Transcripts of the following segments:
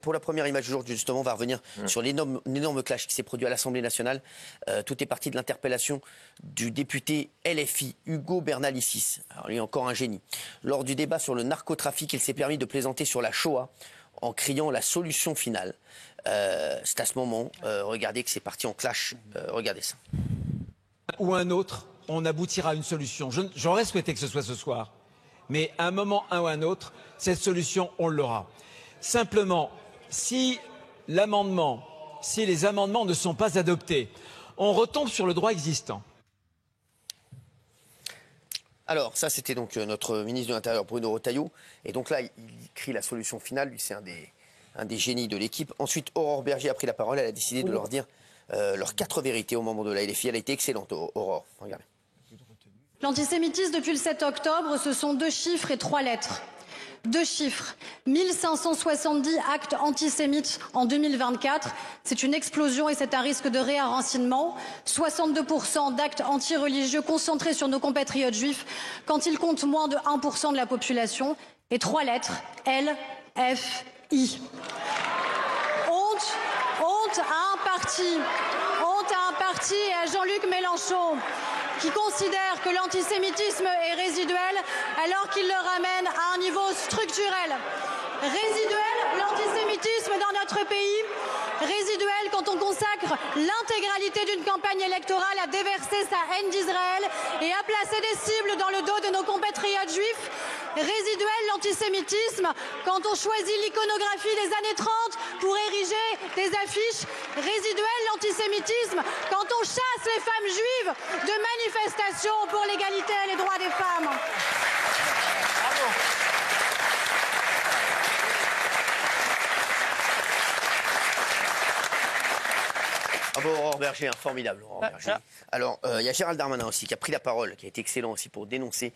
Pour la première image du jour, justement, on va revenir sur l'énorme clash qui s'est produit à l'Assemblée nationale. Tout est parti de l'interpellation du député LFI, Hugo Bernalicis. Alors, lui, encore un génie. Lors du débat sur le narcotrafic, il s'est permis de plaisanter sur la Shoah en criant la solution finale. C'est à ce moment, regardez que c'est parti en clash. Regardez ça. Ou un autre, on aboutira à une solution. J'aurais souhaité que ce soit ce soir. Mais à un moment, un ou un autre, cette solution, on l'aura. Simplement, si les amendements ne sont pas adoptés, on retombe sur le droit existant. Alors, ça, c'était donc notre ministre de l'Intérieur, Bruno Retailleau. Et donc là, il crie la solution finale. Lui, c'est un des génies de l'équipe. Ensuite, Aurore Berger a pris la parole. Elle a décidé de leur dire leurs 4 vérités aux membres de la LFI. Elle a été excellente, Aurore. Regardez. L'antisémitisme, depuis le 7 octobre, ce sont 2 chiffres et 3 lettres. 2 chiffres, 1570 actes antisémites en 2024. C'est une explosion et c'est un risque de réenracinement. 62% d'actes antireligieux concentrés sur nos compatriotes juifs quand ils comptent moins de 1% de la population. Et 3 lettres, L, F, I. Honte à un parti et à Jean-Luc Mélenchon qui considère que l'antisémitisme est résiduel alors qu'il le ramène à un niveau structurel. Résiduel, l'antisémitisme dans notre pays, résiduel quand on consacre l'intégralité d'une campagne électorale à déverser sa haine d'Israël et à placer des cibles dans le dos de nos compatriotes juifs. Résiduel, l'antisémitisme quand on choisit l'iconographie des années 30 pour ériger des affiches. Résiduel, l'antisémitisme quand on chasse les femmes juives de manifestations pour l'égalité et les droits des femmes. Bravo. Ah bon, Aurore Berger, formidable. Aurore Berger. Alors, il y a Gérald Darmanin aussi qui a pris la parole, qui a été excellent aussi pour dénoncer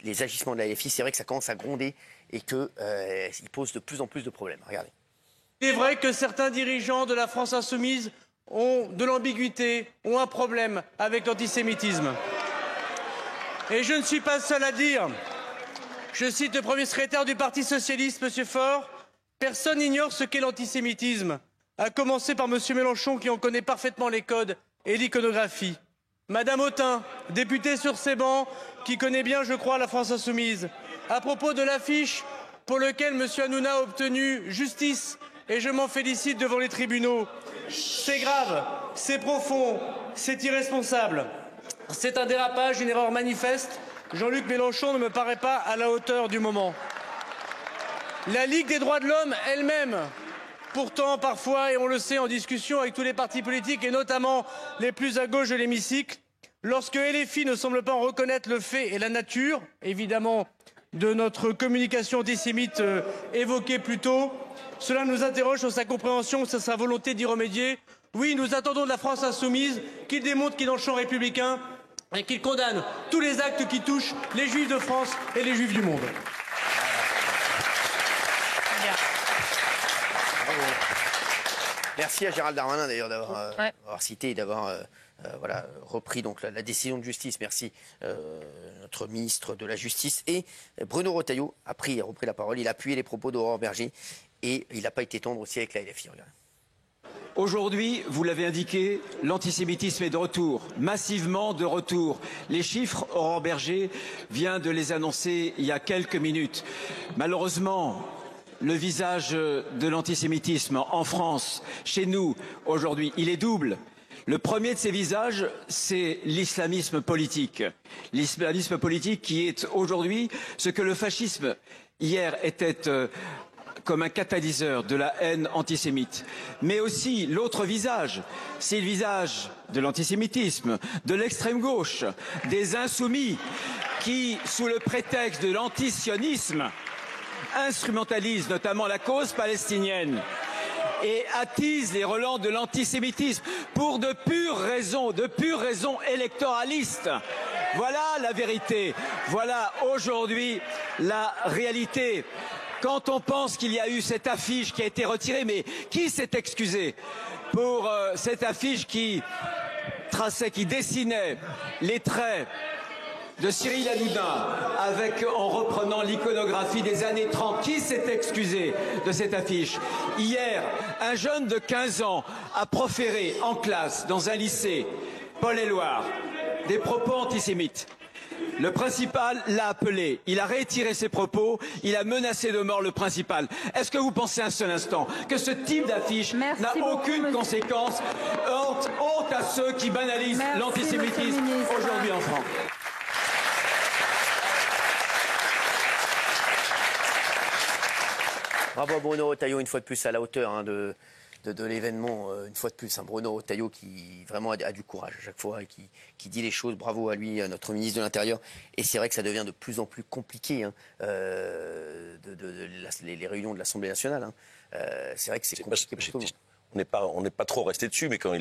les agissements de la LFI. C'est vrai que ça commence à gronder et qu'il pose de plus en plus de problèmes. Regardez. Il est vrai que certains dirigeants de la France insoumise ont de l'ambiguïté, ont un problème avec l'antisémitisme. Et je ne suis pas seul à dire, je cite le premier secrétaire du Parti socialiste, M. Faure, « Personne n'ignore ce qu'est l'antisémitisme, à commencer par M. Mélenchon qui en connaît parfaitement les codes et l'iconographie. Madame Autain, députée sur ces bancs, qui connaît bien, je crois, la France insoumise, à propos de l'affiche pour laquelle M. Hanouna a obtenu justice, et je m'en félicite devant les tribunaux. C'est grave, c'est profond, c'est irresponsable. C'est un dérapage, une erreur manifeste. Jean-Luc Mélenchon ne me paraît pas à la hauteur du moment. La Ligue des droits de l'homme elle-même, pourtant parfois, et on le sait en discussion avec tous les partis politiques, et notamment les plus à gauche de l'hémicycle, lorsque LFI ne semble pas en reconnaître le fait et la nature, évidemment, de notre communication antisémite évoquée plus tôt, cela nous interroge sur sa compréhension, sur sa volonté d'y remédier. Oui, nous attendons de la France insoumise qu'il démontre qu'il est dans le champ républicain et qu'il condamne tous les actes qui touchent les Juifs de France et les Juifs du monde. Merci à Gérald Darmanin d'ailleurs d'avoir cité et d'avoir repris donc la décision de justice. Merci notre ministre de la Justice. Et Bruno Retailleau a repris la parole. Il a appuyé les propos d'Aurore Berger et il n'a pas été tendre aussi avec la LFI. Regardez. Aujourd'hui, vous l'avez indiqué, l'antisémitisme est de retour, massivement de retour. Les chiffres, Aurore Berger vient de les annoncer il y a quelques minutes. Malheureusement, le visage de l'antisémitisme en France, chez nous, aujourd'hui, il est double. Le premier de ces visages, c'est l'islamisme politique. L'islamisme politique qui est aujourd'hui ce que le fascisme hier était comme un catalyseur de la haine antisémite. Mais aussi l'autre visage, c'est le visage de l'antisémitisme, de l'extrême gauche, des insoumis qui, sous le prétexte de l'antisionisme, instrumentalise notamment la cause palestinienne et attise les relents de l'antisémitisme pour de pures raisons électoralistes. Voilà la vérité, voilà aujourd'hui la réalité. Quand on pense qu'il y a eu cette affiche qui a été retirée, mais qui s'est excusé pour cette affiche qui dessinait les traits de Cyril Hanouna, en reprenant l'iconographie des années 30. Qui s'est excusé de cette affiche? Hier, un jeune de 15 ans a proféré en classe, dans un lycée, Paul-et-Loire, des propos antisémites. Le principal l'a appelé, il a retiré ses propos, il a menacé de mort le principal. Est-ce que vous pensez un seul instant que ce type d'affiche n'a aucune conséquence? Honte à ceux qui banalisent l'antisémitisme aujourd'hui en France. Bravo Bruno Retailleau, une fois de plus à la hauteur de l'événement, une fois de plus. Bruno Retailleau qui vraiment a du courage à chaque fois et qui dit les choses. Bravo à lui, à notre ministre de l'Intérieur. Et c'est vrai que ça devient de plus en plus compliqué, les réunions de l'Assemblée nationale. C'est vrai que c'est compliqué pour tout le monde. On n'est pas trop resté dessus, mais quand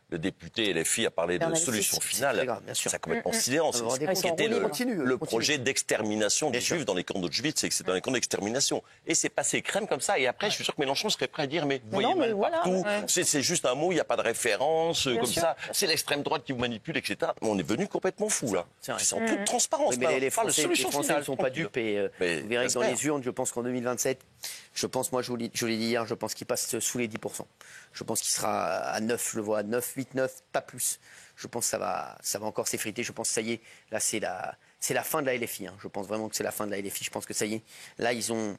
le député LFI a parlé de solution finale, ça a complètement sidérant. C'était le projet d'extermination des Juifs dans les camps d'Auschwitz, c'est que c'est dans les camps d'extermination. Et c'est passé crème comme ça. Et après, je suis sûr que Mélenchon serait prêt à dire, mais vous voyez mal partout, c'est juste un mot, il n'y a pas de référence, comme ça. C'est l'extrême droite qui vous manipule, etc. Mais on est venu complètement fou, là. C'est en toute transparence. Mais les Français ne sont pas dupes. Et vous verrez que dans les urnes, je pense qu'en 2027, je l'ai dit hier, je pense qu'il passe sous les 10%. Je pense qu'il sera à 9, je le vois à 9, 8, 9, pas plus. Je pense que ça va encore s'effriter. Je pense que ça y est, là c'est la fin de la LFI. Je pense vraiment que c'est la fin de la LFI. Je pense que ça y est, là ils ont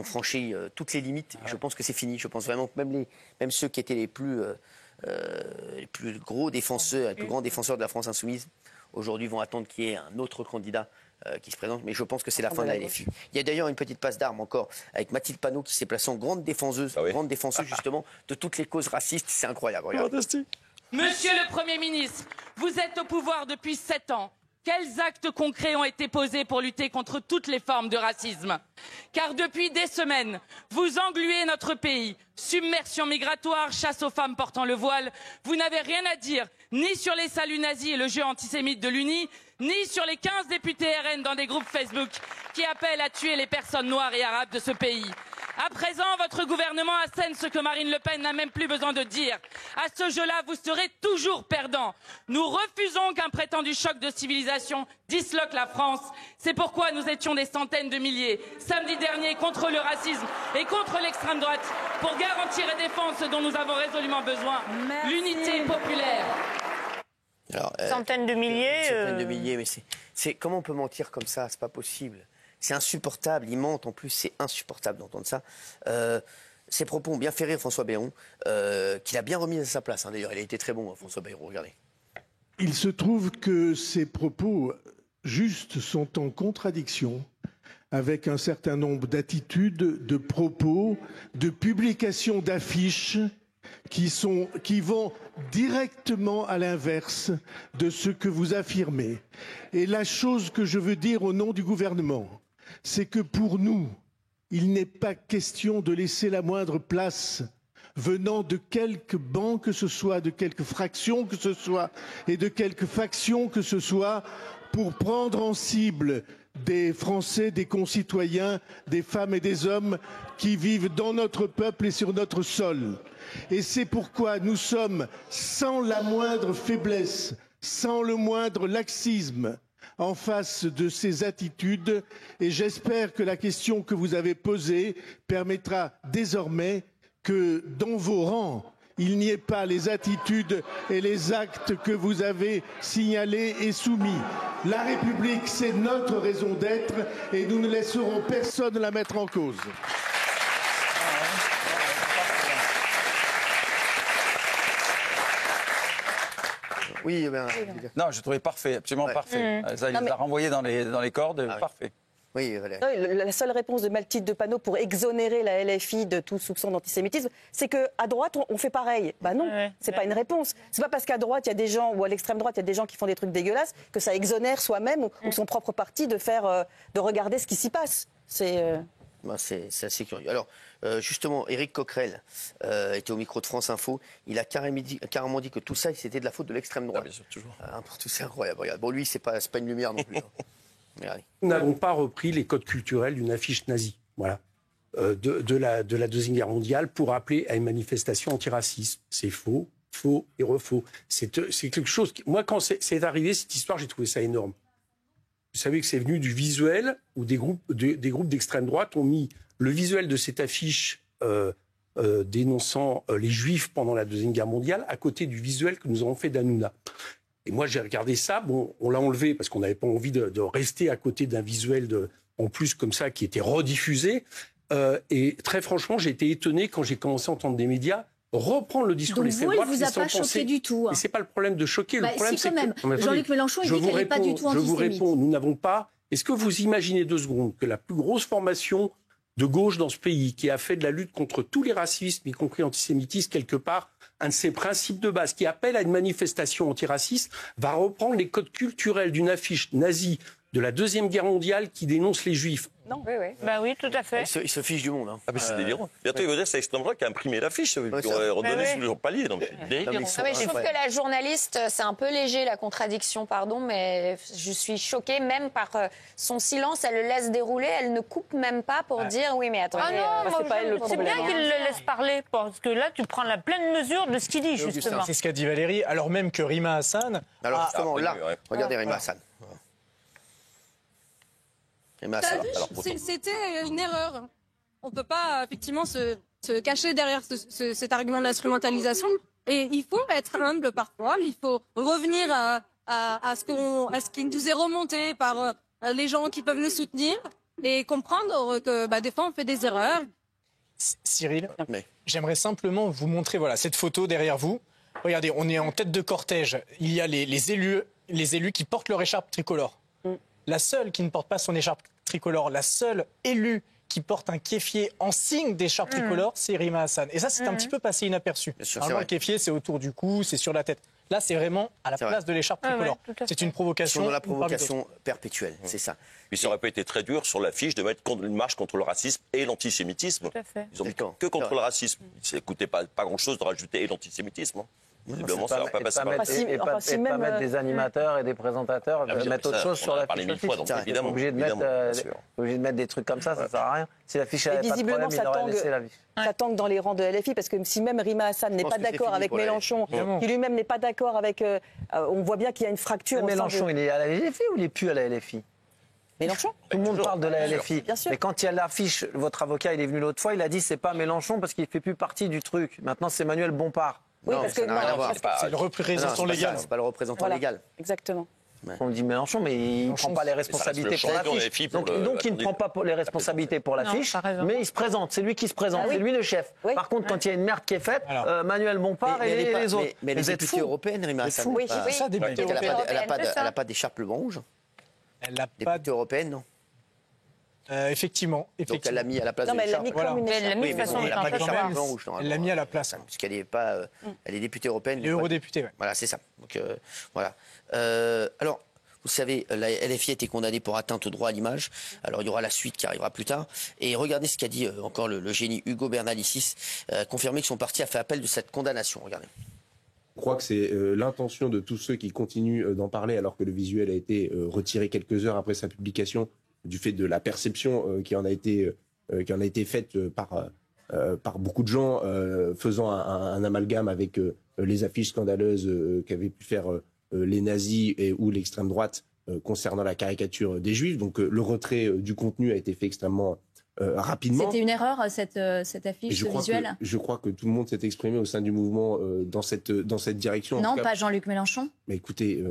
franchi toutes les limites. Je pense que c'est fini. Je pense vraiment que même ceux qui étaient les plus gros défenseurs, les plus grands défenseurs de la France insoumise, aujourd'hui vont attendre qu'il y ait un autre candidat qui se présente, mais je pense que c'est la fin de la LFI. Il y a d'ailleurs une petite passe d'armes encore avec Mathilde Panot qui s'est placée en grande défenseuse justement de toutes les causes racistes. C'est incroyable. Monsieur le Premier ministre, vous êtes au pouvoir depuis 7 ans. Quels actes concrets ont été posés pour lutter contre toutes les formes de racisme? Car depuis des semaines, vous engluez notre pays. Submersion migratoire, chasse aux femmes portant le voile. Vous n'avez rien à dire, ni sur les saluts nazis et le jeu antisémite de l'UNI, ni sur les 15 députés RN dans des groupes Facebook qui appellent à tuer les personnes noires et arabes de ce pays. À présent, votre gouvernement assène ce que Marine Le Pen n'a même plus besoin de dire. À ce jeu-là, vous serez toujours perdant. Nous refusons qu'un prétendu choc de civilisation disloque la France. C'est pourquoi nous étions des centaines de milliers, samedi dernier, contre le racisme et contre l'extrême droite, pour garantir et défendre ce dont nous avons résolument besoin, l'unité populaire. Alors, centaines de milliers. Centaines de milliers, mais c'est comment on peut mentir comme ça? C'est pas possible. C'est insupportable. Ils mentent en plus. C'est insupportable d'entendre ça. Ces propos ont bien fait rire François Bayrou, qu'il a bien remis à sa place. D'ailleurs, il a été très bon, François Bayrou. Regardez. Il se trouve que ces propos justes sont en contradiction avec un certain nombre d'attitudes, de propos, de publications d'affiches qui vont directement à l'inverse de ce que vous affirmez. Et la chose que je veux dire au nom du gouvernement, c'est que pour nous, il n'est pas question de laisser la moindre place venant de quelque banc que ce soit, de quelque fraction que ce soit et de quelque faction que ce soit pour prendre en cible des Français, des concitoyens, des femmes et des hommes qui vivent dans notre peuple et sur notre sol. Et c'est pourquoi nous sommes sans la moindre faiblesse, sans le moindre laxisme en face de ces attitudes. Et j'espère que la question que vous avez posée permettra désormais que dans vos rangs, il n'y ait pas les attitudes et les actes que vous avez signalés et soumis. La République, c'est notre raison d'être et nous ne laisserons personne la mettre en cause. Oui, non, je trouvais parfait, absolument parfait. Ça, il les a renvoyés dans les cordes, parfait. Oui, voilà. La seule réponse de Mathilde Panot pour exonérer la LFI de tout soupçon d'antisémitisme, c'est qu'à droite, on fait pareil. Bah non, c'est pas une réponse. C'est pas parce qu'à droite, il y a des gens, ou à l'extrême droite, il y a des gens qui font des trucs dégueulasses, que ça exonère soi-même ou son propre parti de regarder ce qui s'y passe. C'est assez curieux. Alors, justement, Éric Coquerel était au micro de France Info. Il a carrément dit que tout ça, c'était de la faute de l'extrême droite. Bien sûr, toujours. C'est incroyable. Regarde. Bon, lui, c'est pas une lumière non plus. Nous n'avons pas repris les codes culturels d'une affiche nazie, voilà, de la Deuxième Guerre mondiale pour appeler à une manifestation antiraciste. C'est faux, faux et refaux. C'est quelque chose moi, quand c'est arrivé, cette histoire, j'ai trouvé ça énorme. vous savez que c'est venu du visuel où des groupes d'extrême droite ont mis le visuel de cette affiche dénonçant les Juifs pendant la Deuxième Guerre mondiale à côté du visuel que nous avons fait d'Hanouna. Et moi, j'ai regardé ça. Bon, on l'a enlevé parce qu'on n'avait pas envie de rester à côté d'un visuel en plus comme ça qui était rediffusé. Et très franchement, j'ai été étonné quand j'ai commencé à entendre des médias reprendre le discours des extrêmes droite. Donc vous, il vous a pas choqué du tout. Et c'est pas le problème de choquer. Le problème, si, quand même. Jean-Luc Mélenchon, il dit qu'elle n'est pas du tout antisémite. Je vous réponds, nous n'avons pas... Est-ce que vous imaginez 2 secondes que la plus grosse formation de gauche dans ce pays, qui a fait de la lutte contre tous les racismes, y compris l'antisémitisme, quelque part, un de ses principes de base, qui appelle à une manifestation antiraciste, va reprendre les codes culturels d'une affiche nazie de la Deuxième Guerre mondiale qui dénonce les Juifs? Non. Oui, oui. Bah oui, tout à fait. Il se fiche du monde. Hein. Ah, mais c'est délirant. Bientôt, il va dire que c'est l'extrême droite qui a imprimé l'affiche. On aurait redonné sous le palier. Je trouve que la journaliste, c'est un peu léger, la contradiction, pardon, mais je suis choquée même par son silence. Elle le laisse dérouler, elle ne coupe même pas pour dire oui, mais attendez. Ah non, c'est bien qu'il le laisse parler, parce que là, tu prends la pleine mesure de ce qu'il dit, justement. C'est ce qu'a dit Valérie, alors même que Rima Hassan... Alors justement, là, regardez Rima Hassan. C'était une erreur. On ne peut pas effectivement se cacher derrière cet argument d'instrumentalisation. Et il faut être humble parfois. Il faut revenir à ce qui nous est remonté par les gens qui peuvent nous soutenir et comprendre que des fois on fait des erreurs. Cyril, j'aimerais simplement vous montrer cette photo derrière vous. Regardez, on est en tête de cortège. Il y a les élus qui portent leur écharpe tricolore. La seule qui ne porte pas son écharpe tricolore, la seule élue qui porte un kéfier en signe d'écharpe tricolore, c'est Rima Hassan. Et ça, c'est un petit peu passé inaperçu. Normalement, le kéfier, c'est autour du cou, c'est sur la tête. Là, c'est vraiment à la place de l'écharpe tricolore. C'est une provocation. Sur la provocation perpétuelle, c'est ça. Mais ça aurait pas été très dur sur l'affiche de mettre une marche contre le racisme et l'antisémitisme. Ils ont dit que contre le racisme. Ça ne coûtait pas grand-chose de rajouter et l'antisémitisme. Visiblement, ça va pas passer par là. Et pas mettre des animateurs et des présentateurs, mettre autre chose sur l'affiche. Évidemment. Obligé de mettre des trucs comme ça, ça sert à rien. Si l'affiche n'avait pas de problème, il aurait laissé l'affiche. Ça tangue dans les rangs de LFI parce que si même Rima Hassan n'est pas d'accord avec Mélenchon, qui lui-même n'est pas d'accord avec... on voit bien qu'il y a une fracture. Mélenchon, il est à la LFI ou il n'est plus à la LFI? Mélenchon. Tout le monde parle de la LFI. Bien sûr. Mais quand il y a l'affiche, votre avocat, il est venu l'autre fois, il a dit c'est pas Mélenchon parce qu'il ne fait plus partie du truc. Maintenant, c'est Manuel Bompard. Oui, parce que c'est le représentant légal. C'est pas le représentant légal. Exactement. On dit Mélenchon, mais il ne prend pas les responsabilités pour l'affiche. Donc il ne prend pas les responsabilités pour l'affiche, mais il se présente. C'est lui qui se présente, c'est lui le chef. Par contre, quand il y a une merde qui est faite, Manuel Bompard et les autres. Mais les députées européennes, Rima Hassan. Oui, c'est ça, députée européenne. Elle n'a pas d'écharpe bleu rouge. Elle n'a pas députée européenne, non. Effectivement. Donc elle l'a mis à la place de l'écharpe. Elle l'a mis à la place. Puisqu'elle n'est pas... Elle est députée européenne. Elle est eurodéputée, oui. Voilà, c'est ça. Donc, voilà. Alors, vous savez, la LFI a été condamnée pour atteinte au droit à l'image. Alors, il y aura la suite qui arrivera plus tard. Et regardez ce qu'a dit encore le génie Hugo Bernalicis, confirmé que son parti a fait appel de cette condamnation. Regardez. Je crois que c'est l'intention de tous ceux qui continuent d'en parler alors que le visuel a été retiré quelques heures après sa publication du fait de la perception qui en a été faite par beaucoup de gens faisant un amalgame avec les affiches scandaleuses qu'avaient pu faire les nazis ou l'extrême droite concernant la caricature des Juifs. Donc le retrait du contenu a été fait extrêmement rapidement. C'était une erreur, cette affiche, ce visuel? Je crois que tout le monde s'est exprimé au sein du mouvement dans cette direction. Non, pas Jean-Luc Mélenchon. Mais écoutez,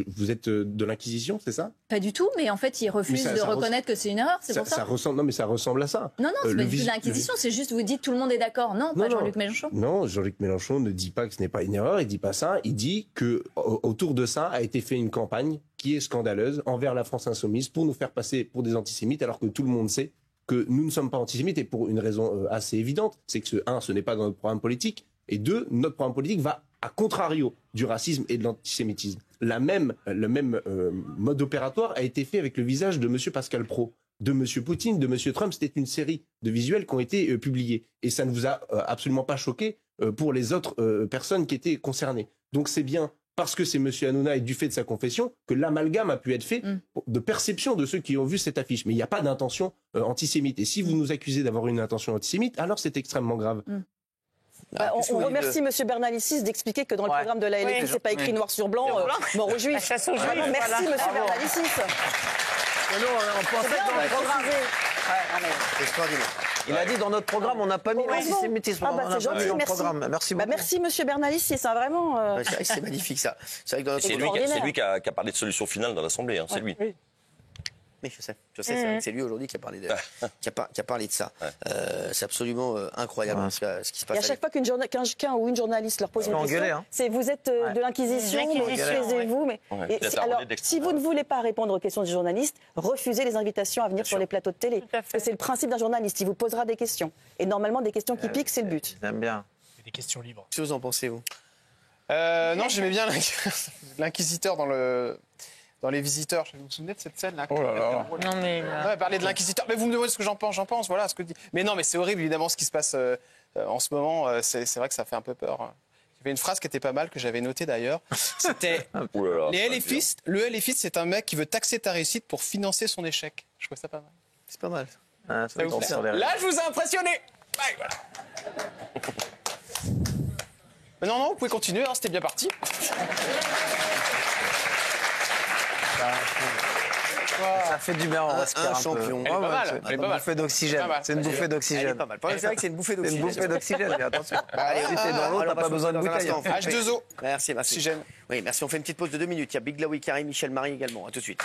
vous êtes de l'Inquisition, c'est ça? Pas du tout, mais en fait, il refuse de reconnaître que c'est une erreur, c'est pour ça. Non, mais ça ressemble à ça. Non, c'est pas du tout de l'Inquisition, c'est juste vous dites tout le monde est d'accord. Non, pas Jean-Luc Mélenchon. Non, Jean-Luc Mélenchon ne dit pas que ce n'est pas une erreur, il dit pas ça. Il dit que autour de ça a été fait une campagne qui est scandaleuse envers la France insoumise pour nous faire passer pour des antisémites, alors que tout le monde sait que nous ne sommes pas antisémites, et pour une raison assez évidente, c'est que ce n'est pas dans notre programme politique, et 2, notre programme politique va à contrario du racisme et de l'antisémitisme. Le même mode opératoire a été fait avec le visage de M. Pascal Praud, de M. Poutine, de M. Trump. C'était une série de visuels qui ont été publiés, et ça ne vous a absolument pas choqué pour les autres personnes qui étaient concernées. Donc c'est bien parce que c'est M. Hanouna et du fait de sa confession que l'amalgame a pu être fait de perception de ceux qui ont vu cette affiche. Mais il n'y a pas d'intention antisémite. Et si vous nous accusez d'avoir une intention antisémite, alors c'est extrêmement grave. On remercie M. Bernalicis d'expliquer que dans le programme de la LFI, c'est pas écrit noir sur blanc, mort aux Juifs. Merci M. Bernalicis. Nous, on pensait que dans le programme. C'est extraordinaire. Il a dit dans notre programme, on n'a pas mis l'antisémitisme. C'est gentil, merci. Merci beaucoup. Merci, monsieur Bernalissier, ça vraiment. C'est vrai que c'est magnifique, ça. C'est vrai que dans notre C'est lui qui a parlé de solution finale dans l'Assemblée, c'est lui. Oui, je sais, c'est vrai que c'est lui aujourd'hui qui a parlé de ça. C'est absolument incroyable ce qui se passe. Et à chaque fois qu'un ou une journaliste leur pose une question, c'est vous êtes de l'Inquisition, taisez-vous. Alors, si vous ne voulez pas répondre aux questions du journaliste, refusez les invitations à venir sur les plateaux de télé. Parce que c'est le principe d'un journaliste, il vous posera des questions. Et normalement, des questions qui piquent, c'est le but. J'aime bien. Des questions libres. Qu'est-ce que vous en pensez, vous? Non, j'aimais bien l'inquisiteur dans Les Visiteurs. Vous vous souvenez de cette scène-là? Oh là là. Non, mais... parler de l'inquisiteur. Mais vous me demandez ce que j'en pense, voilà ce que dit. Mais non, mais c'est horrible, évidemment, ce qui se passe en ce moment. C'est vrai que ça fait un peu peur. Il y avait une phrase qui était pas mal, que j'avais notée d'ailleurs. C'était le LFiste, c'est un mec qui veut taxer ta réussite pour financer son échec. Je trouve ça pas mal. C'est pas mal. Là, je vous ai impressionné. Ouais, voilà. Mais non, vous pouvez continuer, c'était bien parti. Ça fait du bien, on respire un champion. peu. Elle est pas mal. C'est une bouffée d'oxygène. C'est une bouffée d'oxygène. C'est vrai que c'est une bouffée d'oxygène. C'est une bouffée d'oxygène, mais attention. Si t'es dans l'eau, t'as pas besoin de bouteille. H2O. Merci. Oui, merci. On fait une petite pause de 2 minutes. Il y a Big Laoui, Karim, Michel Marie également. À tout de suite.